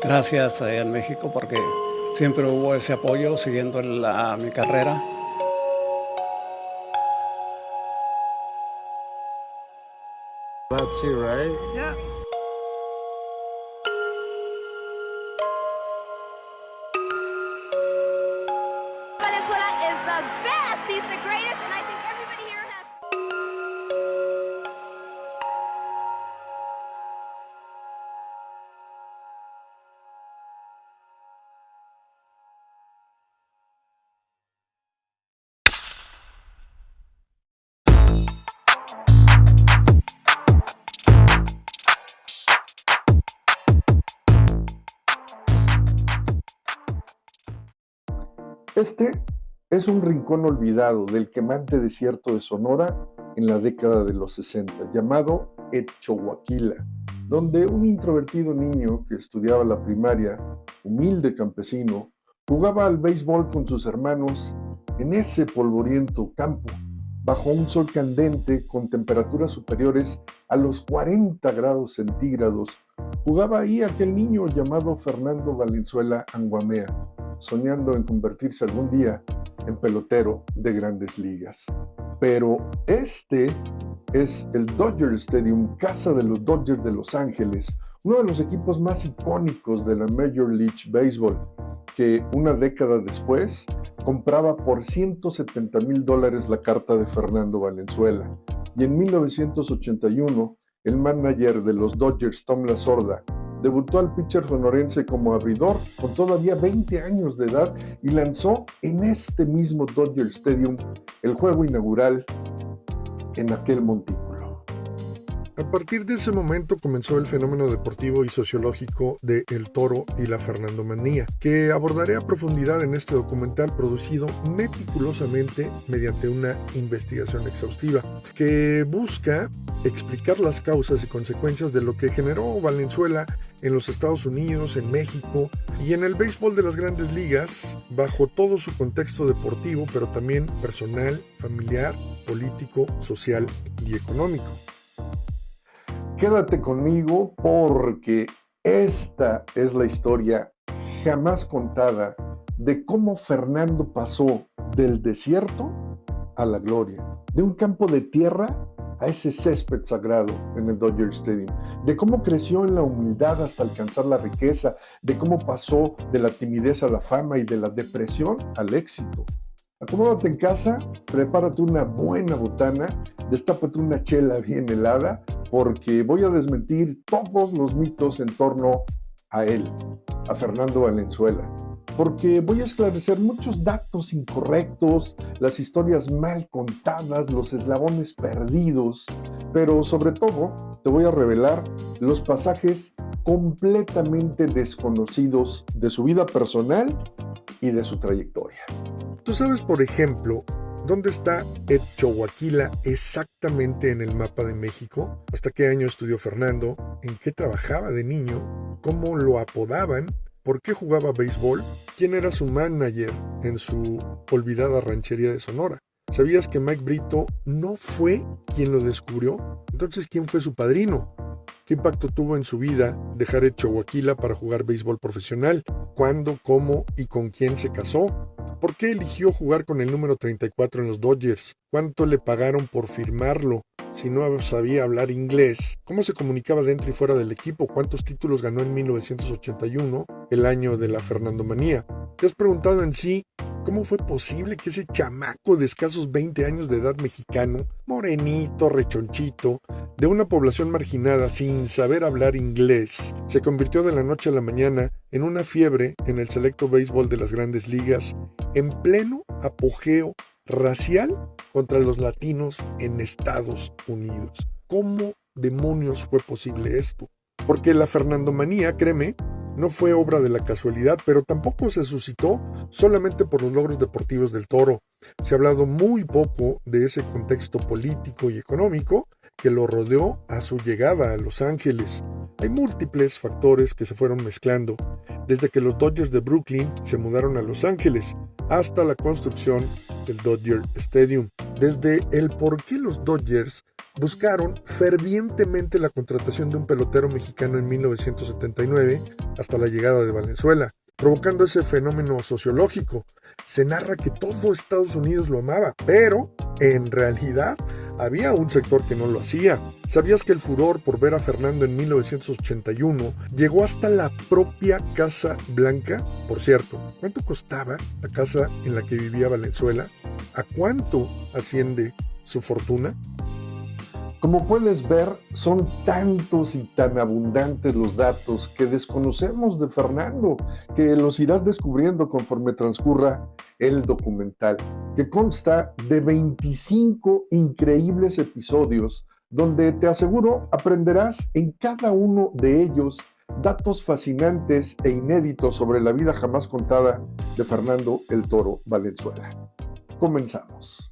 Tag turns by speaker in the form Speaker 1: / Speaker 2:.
Speaker 1: Gracias en México porque siempre hubo ese apoyo siguiendo mi carrera.
Speaker 2: That's you, right?
Speaker 3: Yeah.
Speaker 4: Valenzuela is the best. He's the greatest, and I think everybody here has.
Speaker 5: Este es un rincón olvidado del quemante desierto de Sonora en la década de los 60, llamado Etchohuaquila, donde un introvertido niño que estudiaba la primaria, humilde campesino, jugaba al béisbol con sus hermanos en ese polvoriento campo, bajo un sol candente con temperaturas superiores a los 40 grados centígrados. Jugaba ahí aquel niño llamado Fernando Valenzuela Anguamea, soñando en convertirse algún día en pelotero de grandes ligas. Pero este es el Dodger Stadium, casa de los Dodgers de Los Ángeles, uno de los equipos más icónicos de la Major League Baseball, que una década después compraba por $170,000 la carta de Fernando Valenzuela. Y en 1981, el manager de los Dodgers, Tom Lasorda, debutó al pitcher sonorense como abridor con todavía 20 años de edad y lanzó en este mismo Dodger Stadium el juego inaugural en aquel montículo.
Speaker 2: A partir de ese momento comenzó el fenómeno deportivo y sociológico de El Toro y la Fernandomanía, que abordaré a profundidad en este documental producido meticulosamente mediante una investigación exhaustiva, que busca explicar las causas y consecuencias de lo que generó Valenzuela en los Estados Unidos, en México y en el béisbol de las grandes ligas, bajo todo su contexto deportivo, pero también personal, familiar, político, social y económico.
Speaker 5: Quédate conmigo porque esta es la historia jamás contada de cómo Fernando pasó del desierto a la gloria, de un campo de tierra a ese césped sagrado en el Dodger Stadium, de cómo creció en la humildad hasta alcanzar la riqueza, de cómo pasó de la timidez a la fama y de la depresión al éxito. Acomódate en casa, prepárate una buena botana, destápate una chela bien helada, porque voy a desmentir todos los mitos en torno a él, a Fernando Valenzuela. Porque voy a esclarecer muchos datos incorrectos, las historias mal contadas, los eslabones perdidos, pero sobre todo te voy a revelar los pasajes completamente desconocidos de su vida personal y de su trayectoria.
Speaker 2: ¿Tú sabes, por ejemplo, dónde está Etchohuaquila exactamente en el mapa de México? ¿Hasta qué año estudió Fernando? ¿En qué trabajaba de niño? ¿Cómo lo apodaban? ¿Por qué jugaba béisbol? ¿Quién era su manager en su olvidada ranchería de Sonora? ¿Sabías que Mike Brito no fue quien lo descubrió? Entonces, ¿quién fue su padrino? ¿Qué impacto tuvo en su vida dejar Etchohuaquila para jugar béisbol profesional? ¿Cuándo, cómo y con quién se casó? ¿Por qué eligió jugar con el número 34 en los Dodgers? ¿Cuánto le pagaron por firmarlo? Si no sabía hablar inglés, ¿cómo se comunicaba dentro y fuera del equipo? ¿Cuántos títulos ganó en 1981, el año de la Fernandomanía? ¿Te has preguntado en sí cómo fue posible que ese chamaco de escasos 20 años de edad mexicano, morenito, rechonchito, de una población marginada sin saber hablar inglés, se convirtió de la noche a la mañana en una fiebre en el selecto béisbol de las grandes ligas, en pleno apogeo racial contra los latinos en Estados Unidos? ¿Cómo demonios fue posible esto? Porque la Fernandomanía, créeme, no fue obra de la casualidad, pero tampoco se suscitó solamente por los logros deportivos del Toro. Se ha hablado muy poco de ese contexto político y económico que lo rodeó a su llegada a Los Ángeles. Hay múltiples factores que se fueron mezclando, desde que los Dodgers de Brooklyn se mudaron a Los Ángeles hasta la construcción del Dodger Stadium, desde el por qué los Dodgers buscaron fervientemente la contratación de un pelotero mexicano en 1979 hasta la llegada de Valenzuela, provocando ese fenómeno sociológico. Se narra que todo Estados Unidos lo amaba, pero en realidad había un sector que no lo hacía. ¿Sabías que el furor por ver a Fernando en 1981 llegó hasta la propia Casa Blanca? Por cierto, ¿cuánto costaba la casa en la que vivía Valenzuela? ¿A cuánto asciende su fortuna?
Speaker 5: Como puedes ver, son tantos y tan abundantes los datos que desconocemos de Fernando, que los irás descubriendo conforme transcurra el documental, que consta de 25 increíbles episodios, donde te aseguro aprenderás en cada uno de ellos datos fascinantes e inéditos sobre la vida jamás contada de Fernando el Toro Valenzuela. Comenzamos.